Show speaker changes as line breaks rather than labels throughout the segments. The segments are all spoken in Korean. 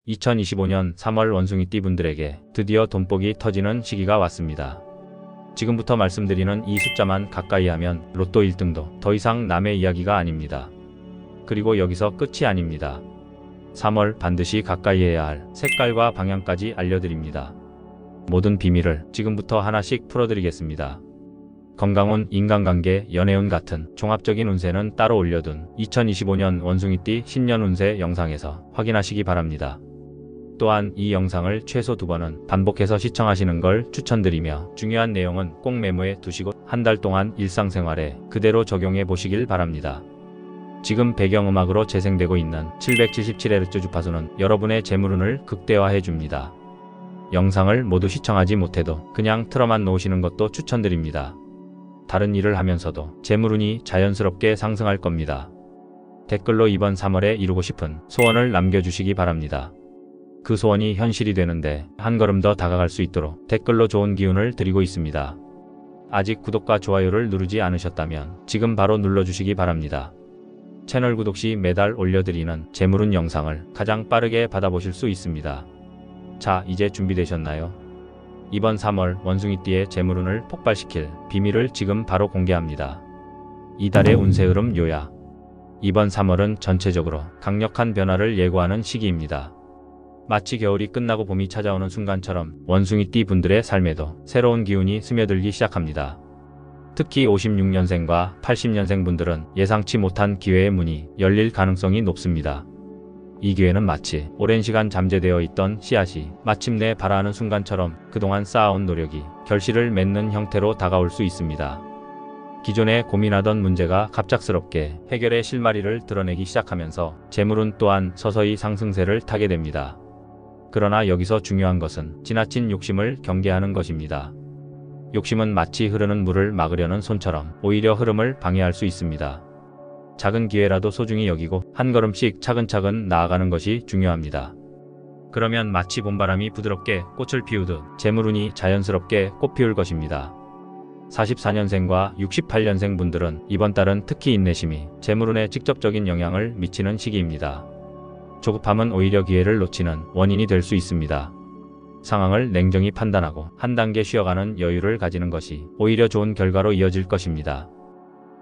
2025년 3월 원숭이띠 분들에게 드디어 돈복이 터지는 시기가 왔습니다. 지금부터 말씀드리는 이 숫자만 가까이 하면 로또 1등도 더 이상 남의 이야기가 아닙니다. 그리고 여기서 끝이 아닙니다. 3월 반드시 가까이 해야 할 색깔과 방향까지 알려드립니다. 모든 비밀을 지금부터 하나씩 풀어드리겠습니다. 건강운, 인간관계, 연애운 같은 종합적인 운세는 따로 올려둔 2025년 원숭이띠 신년 운세 영상에서 확인하시기 바랍니다. 또한 이 영상을 최소 2번은 반복해서 시청하시는 걸 추천드리며 중요한 내용은 꼭 메모해 두시고 한 달 동안 일상생활에 그대로 적용해 보시길 바랍니다. 지금 배경음악으로 재생되고 있는 777Hz 주파수는 여러분의 재물운을 극대화해 줍니다. 영상을 모두 시청하지 못해도 그냥 틀어만 놓으시는 것도 추천드립니다. 다른 일을 하면서도 재물운이 자연스럽게 상승할 겁니다. 댓글로 이번 3월에 이루고 싶은 소원을 남겨주시기 바랍니다. 그 소원이 현실이 되는데 한 걸음 더 다가갈 수 있도록 댓글로 좋은 기운을 드리고 있습니다. 아직 구독과 좋아요를 누르지 않으셨다면 지금 바로 눌러주시기 바랍니다. 채널 구독 시 매달 올려드리는 재물운 영상을 가장 빠르게 받아보실 수 있습니다. 자, 이제 준비되셨나요? 이번 3월 원숭이띠의 재물운을 폭발시킬 비밀을 지금 바로 공개합니다. 이달의 운세 흐름 요약. 이번 3월은 전체적으로 강력한 변화를 예고하는 시기입니다. 마치 겨울이 끝나고 봄이 찾아오는 순간처럼 원숭이띠 분들의 삶에도 새로운 기운이 스며들기 시작합니다. 특히 56년생과 80년생 분들은 예상치 못한 기회의 문이 열릴 가능성이 높습니다. 이 기회는 마치 오랜 시간 잠재되어 있던 씨앗이 마침내 발아하는 순간처럼 그동안 쌓아온 노력이 결실을 맺는 형태로 다가올 수 있습니다. 기존에 고민하던 문제가 갑작스럽게 해결의 실마리를 드러내기 시작하면서 재물운 또한 서서히 상승세를 타게 됩니다. 그러나 여기서 중요한 것은 지나친 욕심을 경계하는 것입니다. 욕심은 마치 흐르는 물을 막으려는 손처럼 오히려 흐름을 방해할 수 있습니다. 작은 기회라도 소중히 여기고 한 걸음씩 차근차근 나아가는 것이 중요합니다. 그러면 마치 봄바람이 부드럽게 꽃을 피우듯 재물운이 자연스럽게 꽃피울 것입니다. 44년생과 68년생 분들은 이번 달은 특히 인내심이 재물운에 직접적인 영향을 미치는 시기입니다. 조급함은 오히려 기회를 놓치는 원인이 될 수 있습니다. 상황을 냉정히 판단하고 한 단계 쉬어가는 여유를 가지는 것이 오히려 좋은 결과로 이어질 것입니다.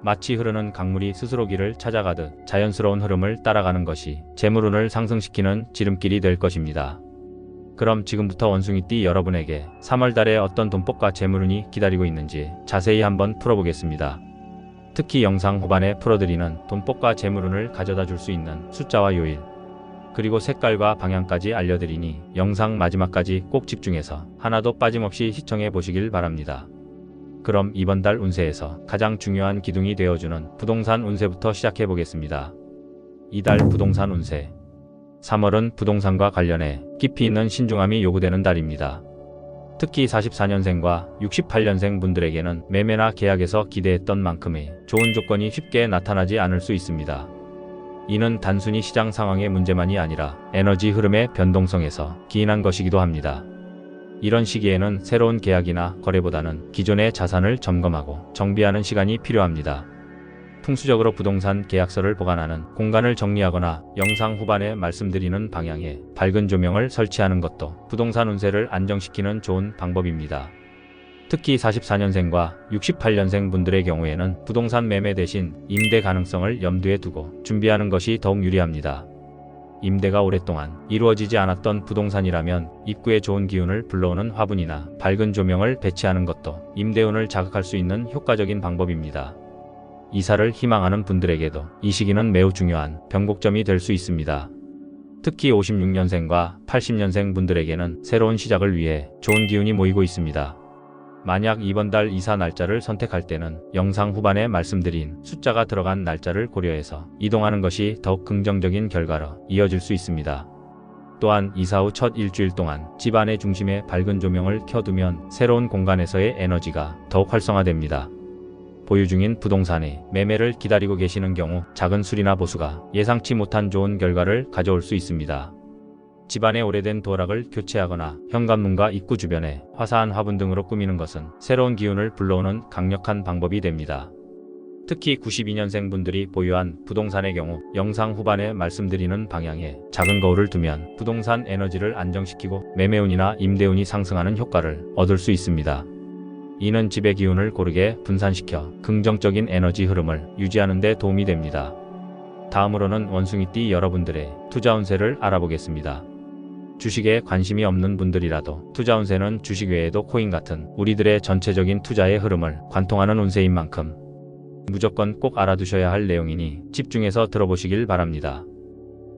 마치 흐르는 강물이 스스로 길을 찾아가듯 자연스러운 흐름을 따라가는 것이 재물운을 상승시키는 지름길이 될 것입니다. 그럼 지금부터 원숭이띠 여러분에게 3월달에 어떤 돈복과 재물운이 기다리고 있는지 자세히 한번 풀어보겠습니다. 특히 영상 후반에 풀어드리는 돈복과 재물운을 가져다 줄 수 있는 숫자와 요일, 그리고 색깔과 방향까지 알려드리니 영상 마지막까지 꼭 집중해서 하나도 빠짐없이 시청해 보시길 바랍니다. 그럼 이번 달 운세에서 가장 중요한 기둥이 되어주는 부동산 운세부터 시작해 보겠습니다. 이달 부동산 운세. 3월은 부동산과 관련해 깊이 있는 신중함이 요구되는 달입니다. 특히 44년생과 68년생 분들에게는 매매나 계약에서 기대했던 만큼의 좋은 조건이 쉽게 나타나지 않을 수 있습니다. 이는 단순히 시장 상황의 문제만이 아니라 에너지 흐름의 변동성에서 기인한 것이기도 합니다. 이런 시기에는 새로운 계약이나 거래보다는 기존의 자산을 점검하고 정비하는 시간이 필요합니다. 풍수적으로 부동산 계약서를 보관하는 공간을 정리하거나 영상 후반에 말씀드리는 방향에 밝은 조명을 설치하는 것도 부동산 운세를 안정시키는 좋은 방법입니다. 특히 44년생과 68년생 분들의 경우에는 부동산 매매 대신 임대 가능성을 염두에 두고 준비하는 것이 더욱 유리합니다. 임대가 오랫동안 이루어지지 않았던 부동산이라면 입구에 좋은 기운을 불러오는 화분이나 밝은 조명을 배치하는 것도 임대운을 자극할 수 있는 효과적인 방법입니다. 이사를 희망하는 분들에게도 이 시기는 매우 중요한 변곡점이 될 수 있습니다. 특히 56년생과 80년생 분들에게는 새로운 시작을 위해 좋은 기운이 모이고 있습니다. 만약 이번 달 이사 날짜를 선택할 때는 영상 후반에 말씀드린 숫자가 들어간 날짜를 고려해서 이동하는 것이 더욱 긍정적인 결과로 이어질 수 있습니다. 또한 이사 후 첫 일주일 동안 집안의 중심에 밝은 조명을 켜두면 새로운 공간에서의 에너지가 더욱 활성화됩니다. 보유 중인 부동산에 매매를 기다리고 계시는 경우 작은 수리나 보수가 예상치 못한 좋은 결과를 가져올 수 있습니다. 집안의 오래된 도락을 교체하거나 현관문과 입구 주변에 화사한 화분 등으로 꾸미는 것은 새로운 기운을 불러오는 강력한 방법이 됩니다. 특히 92년생 분들이 보유한 부동산의 경우 영상 후반에 말씀드리는 방향에 작은 거울을 두면 부동산 에너지를 안정시키고 매매운이나 임대운이 상승하는 효과를 얻을 수 있습니다. 이는 집의 기운을 고르게 분산시켜 긍정적인 에너지 흐름을 유지하는 데 도움이 됩니다. 다음으로는 원숭이띠 여러분들의 투자 운세를 알아보겠습니다. 주식에 관심이 없는 분들이라도 투자 운세는 주식 외에도 코인 같은 우리들의 전체적인 투자의 흐름을 관통하는 운세인 만큼 무조건 꼭 알아두셔야 할 내용이니 집중해서 들어보시길 바랍니다.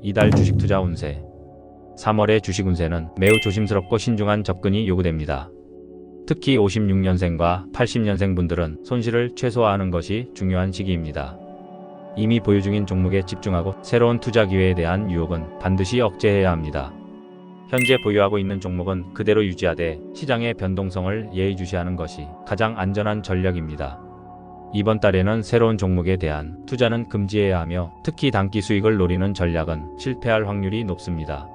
이달 주식 투자 운세. 3월의 주식 운세는 매우 조심스럽고 신중한 접근이 요구됩니다. 특히 56년생과 80년생 분들은 손실을 최소화하는 것이 중요한 시기입니다. 이미 보유 중인 종목에 집중하고 새로운 투자 기회에 대한 유혹은 반드시 억제해야 합니다. 현재 보유하고 있는 종목은 그대로 유지하되 시장의 변동성을 예의주시하는 것이 가장 안전한 전략입니다. 이번 달에는 새로운 종목에 대한 투자는 금지해야 하며 특히 단기 수익을 노리는 전략은 실패할 확률이 높습니다.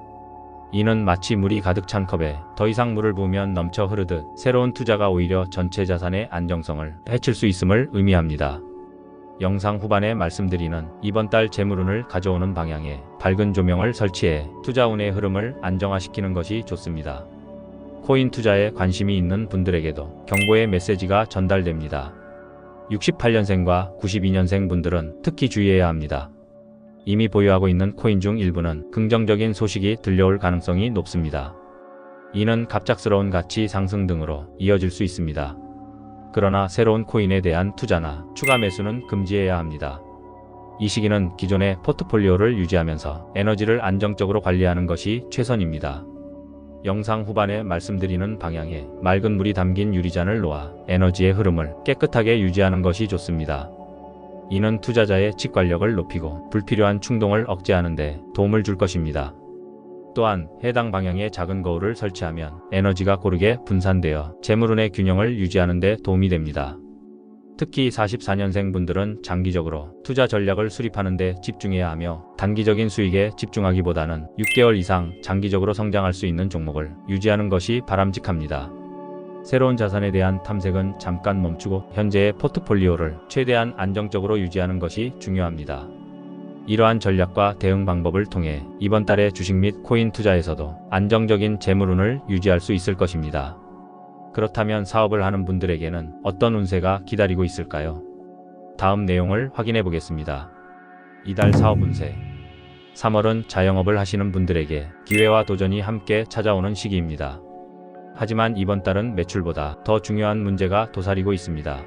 이는 마치 물이 가득 찬 컵에 더 이상 물을 부으면 넘쳐 흐르듯 새로운 투자가 오히려 전체 자산의 안정성을 해칠 수 있음을 의미합니다. 영상 후반에 말씀드리는 이번 달 재물운을 가져오는 방향에 밝은 조명을 설치해 투자운의 흐름을 안정화시키는 것이 좋습니다. 코인 투자에 관심이 있는 분들에게도 경고의 메시지가 전달됩니다. 68년생과 92년생 분들은 특히 주의해야 합니다. 이미 보유하고 있는 코인 중 일부는 긍정적인 소식이 들려올 가능성이 높습니다. 이는 갑작스러운 가치 상승 등으로 이어질 수 있습니다. 그러나 새로운 코인에 대한 투자나 추가 매수는 금지해야 합니다. 이 시기는 기존의 포트폴리오를 유지하면서 에너지를 안정적으로 관리하는 것이 최선입니다. 영상 후반에 말씀드리는 방향에 맑은 물이 담긴 유리잔을 놓아 에너지의 흐름을 깨끗하게 유지하는 것이 좋습니다. 이는 투자자의 직관력을 높이고 불필요한 충동을 억제하는 데 도움을 줄 것입니다. 또한 해당 방향에 작은 거울을 설치하면 에너지가 고르게 분산되어 재물운의 균형을 유지하는 데 도움이 됩니다. 특히 44년생 분들은 장기적으로 투자 전략을 수립하는 데 집중해야 하며 단기적인 수익에 집중하기보다는 6개월 이상 장기적으로 성장할 수 있는 종목을 유지하는 것이 바람직합니다. 새로운 자산에 대한 탐색은 잠깐 멈추고 현재의 포트폴리오를 최대한 안정적으로 유지하는 것이 중요합니다. 이러한 전략과 대응 방법을 통해 이번 달의 주식 및 코인 투자에서도 안정적인 재물운을 유지할 수 있을 것입니다. 그렇다면 사업을 하는 분들에게는 어떤 운세가 기다리고 있을까요? 다음 내용을 확인해 보겠습니다. 이달 사업 운세. 3월은 자영업을 하시는 분들에게 기회와 도전이 함께 찾아오는 시기입니다. 하지만 이번 달은 매출보다 더 중요한 문제가 도사리고 있습니다.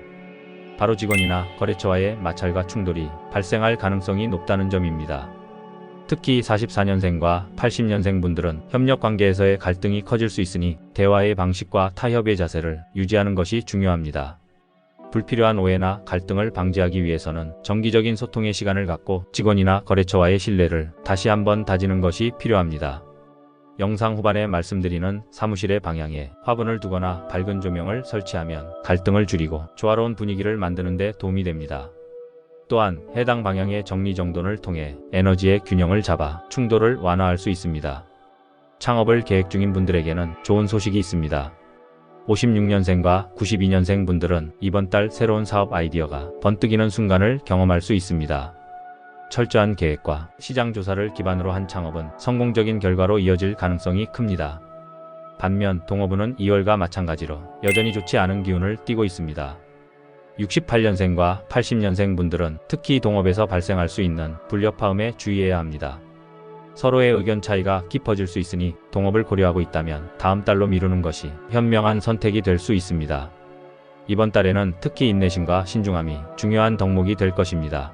바로 직원이나 거래처와의 마찰과 충돌이 발생할 가능성이 높다는 점입니다. 특히 44년생과 80년생 분들은 협력 관계에서의 갈등이 커질 수 있으니 대화의 방식과 타협의 자세를 유지하는 것이 중요합니다. 불필요한 오해나 갈등을 방지하기 위해서는 정기적인 소통의 시간을 갖고 직원이나 거래처와의 신뢰를 다시 한번 다지는 것이 필요합니다. 영상 후반에 말씀드리는 사무실의 방향에 화분을 두거나 밝은 조명을 설치하면 갈등을 줄이고 조화로운 분위기를 만드는 데 도움이 됩니다. 또한 해당 방향의 정리정돈을 통해 에너지의 균형을 잡아 충돌을 완화할 수 있습니다. 창업을 계획 중인 분들에게는 좋은 소식이 있습니다. 56년생과 92년생 분들은 이번 달 새로운 사업 아이디어가 번뜩이는 순간을 경험할 수 있습니다. 철저한 계획과 시장 조사를 기반으로 한 창업은 성공적인 결과로 이어질 가능성이 큽니다. 반면 동업운은 2월과 마찬가지로 여전히 좋지 않은 기운을 띠고 있습니다. 68년생과 80년생 분들은 특히 동업에서 발생할 수 있는 불협화음에 주의해야 합니다. 서로의 의견 차이가 깊어질 수 있으니 동업을 고려하고 있다면 다음 달로 미루는 것이 현명한 선택이 될 수 있습니다. 이번 달에는 특히 인내심과 신중함이 중요한 덕목이 될 것입니다.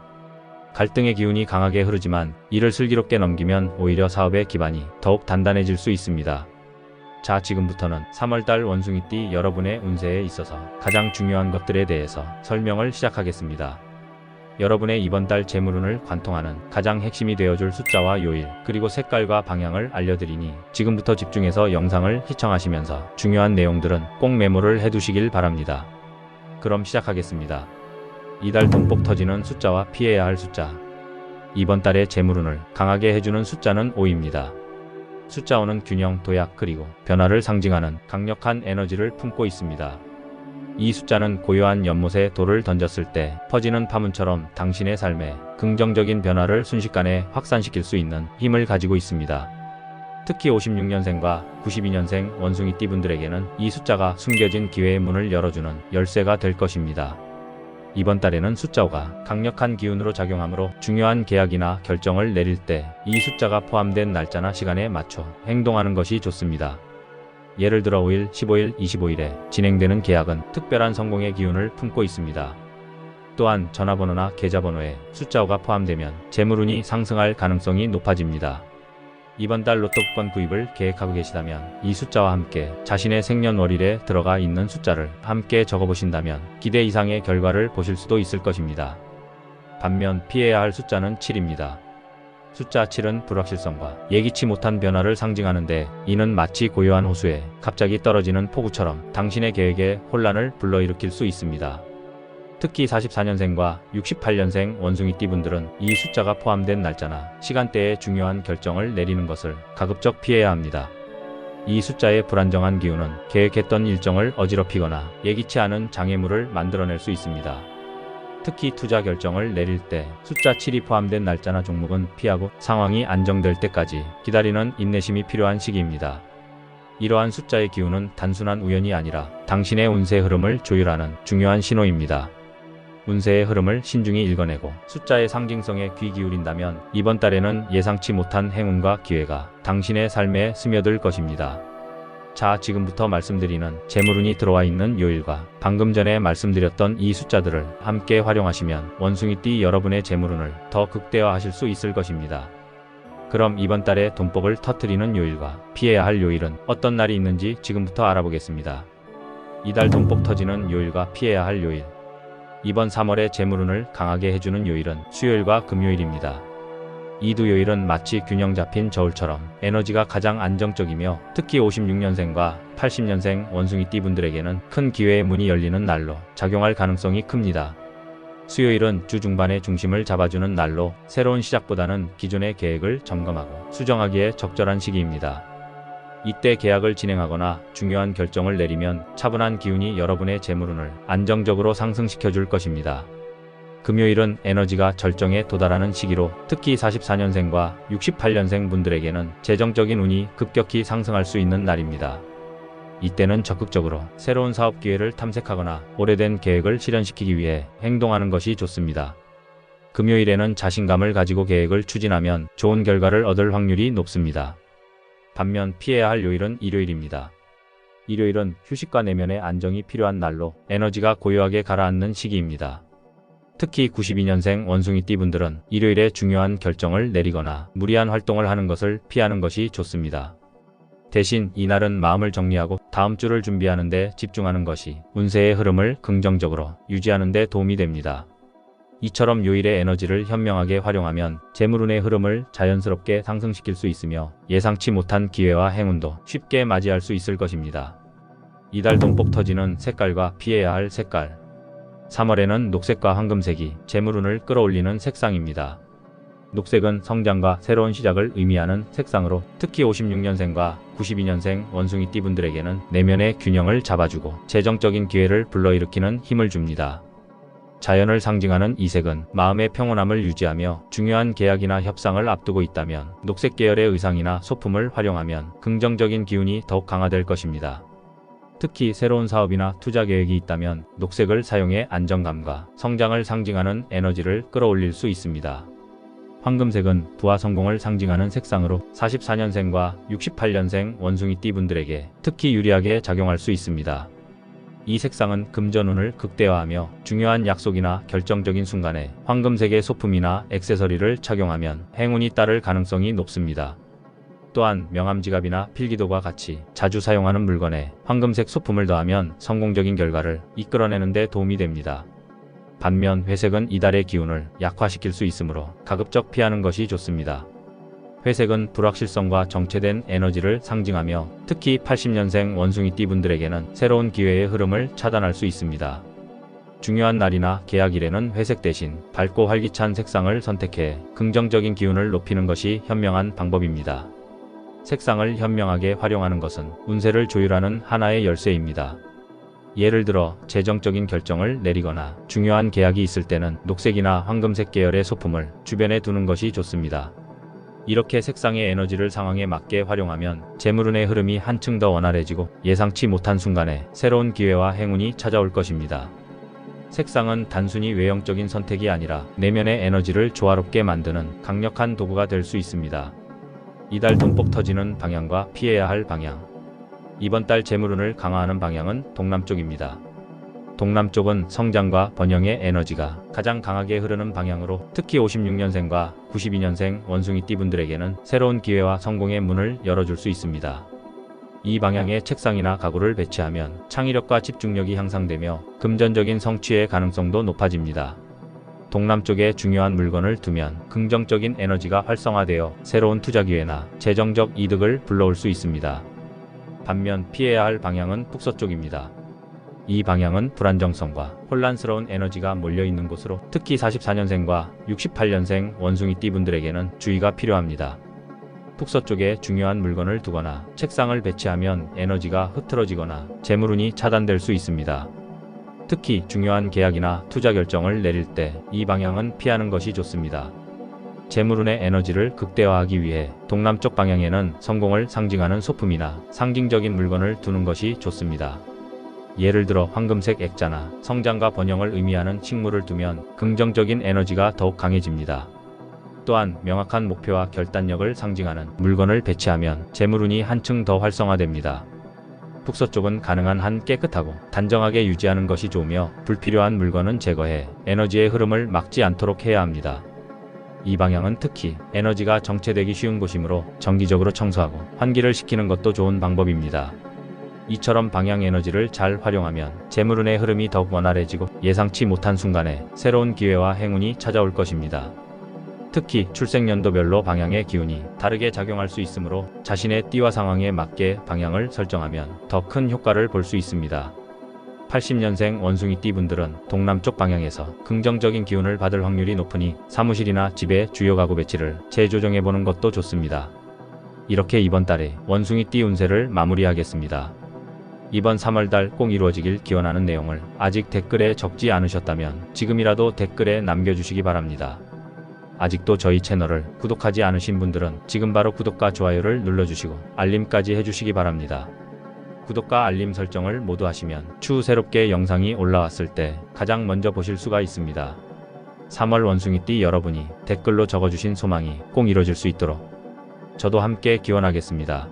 갈등의 기운이 강하게 흐르지만 이를 슬기롭게 넘기면 오히려 사업의 기반이 더욱 단단해질 수 있습니다. 자, 지금부터는 3월달 원숭이띠 여러분의 운세에 있어서 가장 중요한 것들에 대해서 설명을 시작하겠습니다. 여러분의 이번 달 재물운을 관통하는 가장 핵심이 되어줄 숫자와 요일, 그리고 색깔과 방향을 알려드리니 지금부터 집중해서 영상을 시청하시면서 중요한 내용들은 꼭 메모를 해두시길 바랍니다. 그럼 시작하겠습니다. 이달 돈복 터지는 숫자와 피해야 할 숫자. 이번 달의 재물운을 강하게 해주는 숫자는 5입니다. 숫자 5는 균형, 도약, 그리고 변화를 상징하는 강력한 에너지를 품고 있습니다. 이 숫자는 고요한 연못에 돌을 던졌을 때 퍼지는 파문처럼 당신의 삶에 긍정적인 변화를 순식간에 확산시킬 수 있는 힘을 가지고 있습니다. 특히 56년생과 92년생 원숭이띠 분들에게는 이 숫자가 숨겨진 기회의 문을 열어주는 열쇠가 될 것입니다. 이번 달에는 숫자 5가 강력한 기운으로 작용하므로 중요한 계약이나 결정을 내릴 때 이 숫자가 포함된 날짜나 시간에 맞춰 행동하는 것이 좋습니다. 예를 들어 5일, 15일, 25일에 진행되는 계약은 특별한 성공의 기운을 품고 있습니다. 또한 전화번호나 계좌번호에 숫자 5가 포함되면 재물운이 상승할 가능성이 높아집니다. 이번 달 로또 복권 구입을 계획하고 계시다면 이 숫자와 함께 자신의 생년월일에 들어가 있는 숫자를 함께 적어보신다면 기대 이상의 결과를 보실 수도 있을 것입니다. 반면 피해야 할 숫자는 7입니다. 숫자 7은 불확실성과 예기치 못한 변화를 상징하는데, 이는 마치 고요한 호수에 갑자기 떨어지는 폭우처럼 당신의 계획에 혼란을 불러일으킬 수 있습니다. 특히 44년생과 68년생 원숭이띠 분들은 이 숫자가 포함된 날짜나 시간대에 중요한 결정을 내리는 것을 가급적 피해야 합니다. 이 숫자의 불안정한 기운은 계획했던 일정을 어지럽히거나 예기치 않은 장애물을 만들어낼 수 있습니다. 특히 투자 결정을 내릴 때 숫자 7이 포함된 날짜나 종목은 피하고 상황이 안정될 때까지 기다리는 인내심이 필요한 시기입니다. 이러한 숫자의 기운은 단순한 우연이 아니라 당신의 운세 흐름을 조율하는 중요한 신호입니다. 운세의 흐름을 신중히 읽어내고 숫자의 상징성에 귀 기울인다면 이번 달에는 예상치 못한 행운과 기회가 당신의 삶에 스며들 것입니다. 자, 지금부터 말씀드리는 재물운이 들어와 있는 요일과 방금 전에 말씀드렸던 이 숫자들을 함께 활용하시면 원숭이띠 여러분의 재물운을 더 극대화하실 수 있을 것입니다. 그럼 이번 달에 돈복을 터뜨리는 요일과 피해야 할 요일은 어떤 날이 있는지 지금부터 알아보겠습니다. 이달 돈복 터지는 요일과 피해야 할 요일. 이번 3월의 재물운을 강하게 해주는 요일은 수요일과 금요일입니다. 이 두 요일은 마치 균형 잡힌 저울처럼 에너지가 가장 안정적이며, 특히 56년생과 80년생 원숭이띠 분들에게는 큰 기회의 문이 열리는 날로 작용할 가능성이 큽니다. 수요일은 주 중반의 중심을 잡아주는 날로 새로운 시작보다는 기존의 계획을 점검하고 수정하기에 적절한 시기입니다. 이때 계약을 진행하거나 중요한 결정을 내리면 차분한 기운이 여러분의 재물운을 안정적으로 상승시켜 줄 것입니다. 금요일은 에너지가 절정에 도달하는 시기로, 특히 44년생과 68년생 분들에게는 재정적인 운이 급격히 상승할 수 있는 날입니다. 이때는 적극적으로 새로운 사업 기회를 탐색하거나 오래된 계획을 실현시키기 위해 행동하는 것이 좋습니다. 금요일에는 자신감을 가지고 계획을 추진하면 좋은 결과를 얻을 확률이 높습니다. 반면 피해야 할 요일은 일요일입니다. 일요일은 휴식과 내면의 안정이 필요한 날로 에너지가 고요하게 가라앉는 시기입니다. 특히 92년생 원숭이띠 분들은 일요일에 중요한 결정을 내리거나 무리한 활동을 하는 것을 피하는 것이 좋습니다. 대신 이날은 마음을 정리하고 다음 주를 준비하는 데 집중하는 것이 운세의 흐름을 긍정적으로 유지하는 데 도움이 됩니다. 이처럼 요일의 에너지를 현명하게 활용하면 재물운의 흐름을 자연스럽게 상승시킬 수 있으며 예상치 못한 기회와 행운도 쉽게 맞이할 수 있을 것입니다. 이달 돈복 터지는 색깔과 피해야 할 색깔. 3월에는 녹색과 황금색이 재물운을 끌어올리는 색상입니다. 녹색은 성장과 새로운 시작을 의미하는 색상으로, 특히 56년생과 92년생 원숭이띠 분들에게는 내면의 균형을 잡아주고 재정적인 기회를 불러일으키는 힘을 줍니다. 자연을 상징하는 이 색은 마음의 평온함을 유지하며, 중요한 계약이나 협상을 앞두고 있다면 녹색 계열의 의상이나 소품을 활용하면 긍정적인 기운이 더욱 강화될 것입니다. 특히 새로운 사업이나 투자 계획이 있다면 녹색을 사용해 안정감과 성장을 상징하는 에너지를 끌어올릴 수 있습니다. 황금색은 부와 성공을 상징하는 색상으로 44년생과 68년생 원숭이띠 분들에게 특히 유리하게 작용할 수 있습니다. 이 색상은 금전운을 극대화하며, 중요한 약속이나 결정적인 순간에 황금색의 소품이나 액세서리를 착용하면 행운이 따를 가능성이 높습니다. 또한 명함, 지갑이나 필기도과 같이 자주 사용하는 물건에 황금색 소품을 더하면 성공적인 결과를 이끌어내는 데 도움이 됩니다. 반면 회색은 이달의 기운을 약화시킬 수 있으므로 가급적 피하는 것이 좋습니다. 회색은 불확실성과 정체된 에너지를 상징하며, 특히 80년생 원숭이띠 분들에게는 새로운 기회의 흐름을 차단할 수 있습니다. 중요한 날이나 계약일에는 회색 대신 밝고 활기찬 색상을 선택해 긍정적인 기운을 높이는 것이 현명한 방법입니다. 색상을 현명하게 활용하는 것은 운세를 조율하는 하나의 열쇠입니다. 예를 들어 재정적인 결정을 내리거나 중요한 계약이 있을 때는 녹색이나 황금색 계열의 소품을 주변에 두는 것이 좋습니다. 이렇게 색상의 에너지를 상황에 맞게 활용하면 재물운의 흐름이 한층 더 원활해지고 예상치 못한 순간에 새로운 기회와 행운이 찾아올 것입니다. 색상은 단순히 외형적인 선택이 아니라 내면의 에너지를 조화롭게 만드는 강력한 도구가 될 수 있습니다. 이달 돈복 터지는 방향과 피해야 할 방향. 이번 달 재물운을 강화하는 방향은 동남쪽입니다. 동남쪽은 성장과 번영의 에너지가 가장 강하게 흐르는 방향으로 특히 56년생과 92년생 원숭이띠 분들에게는 새로운 기회와 성공의 문을 열어줄 수 있습니다. 이 방향에 책상이나 가구를 배치하면 창의력과 집중력이 향상되며 금전적인 성취의 가능성도 높아집니다. 동남쪽에 중요한 물건을 두면 긍정적인 에너지가 활성화되어 새로운 투자 기회나 재정적 이득을 불러올 수 있습니다. 반면 피해야 할 방향은 북서쪽입니다. 이 방향은 불안정성과 혼란스러운 에너지가 몰려있는 곳으로 특히 44년생과 68년생 원숭이띠 분들에게는 주의가 필요합니다. 북서쪽에 중요한 물건을 두거나 책상을 배치하면 에너지가 흐트러지거나 재물운이 차단될 수 있습니다. 특히 중요한 계약이나 투자 결정을 내릴 때 이 방향은 피하는 것이 좋습니다. 재물운의 에너지를 극대화하기 위해 동남쪽 방향에는 성공을 상징하는 소품이나 상징적인 물건을 두는 것이 좋습니다. 예를 들어 황금색 액자나 성장과 번영을 의미하는 식물을 두면 긍정적인 에너지가 더욱 강해집니다. 또한 명확한 목표와 결단력을 상징하는 물건을 배치하면 재물운이 한층 더 활성화됩니다. 북서쪽은 가능한 한 깨끗하고 단정하게 유지하는 것이 좋으며 불필요한 물건은 제거해 에너지의 흐름을 막지 않도록 해야 합니다. 이 방향은 특히 에너지가 정체되기 쉬운 곳이므로 정기적으로 청소하고 환기를 시키는 것도 좋은 방법입니다. 이처럼 방향 에너지를 잘 활용하면 재물운의 흐름이 더욱 원활해지고 예상치 못한 순간에 새로운 기회와 행운이 찾아올 것입니다. 특히 출생연도별로 방향의 기운이 다르게 작용할 수 있으므로 자신의 띠와 상황에 맞게 방향을 설정하면 더 큰 효과를 볼 수 있습니다. 80년생 원숭이띠 분들은 동남쪽 방향에서 긍정적인 기운을 받을 확률이 높으니 사무실이나 집의 주요 가구 배치를 재조정해보는 것도 좋습니다. 이렇게 이번 달에 원숭이띠 운세를 마무리하겠습니다. 이번 3월달 꼭 이루어지길 기원하는 내용을 아직 댓글에 적지 않으셨다면 지금이라도 댓글에 남겨주시기 바랍니다. 아직도 저희 채널을 구독하지 않으신 분들은 지금 바로 구독과 좋아요를 눌러주시고 알림까지 해주시기 바랍니다. 구독과 알림 설정을 모두 하시면 추후 새롭게 영상이 올라왔을 때 가장 먼저 보실 수가 있습니다. 3월 원숭이띠 여러분이 댓글로 적어주신 소망이 꼭 이뤄질 수 있도록 저도 함께 기원하겠습니다.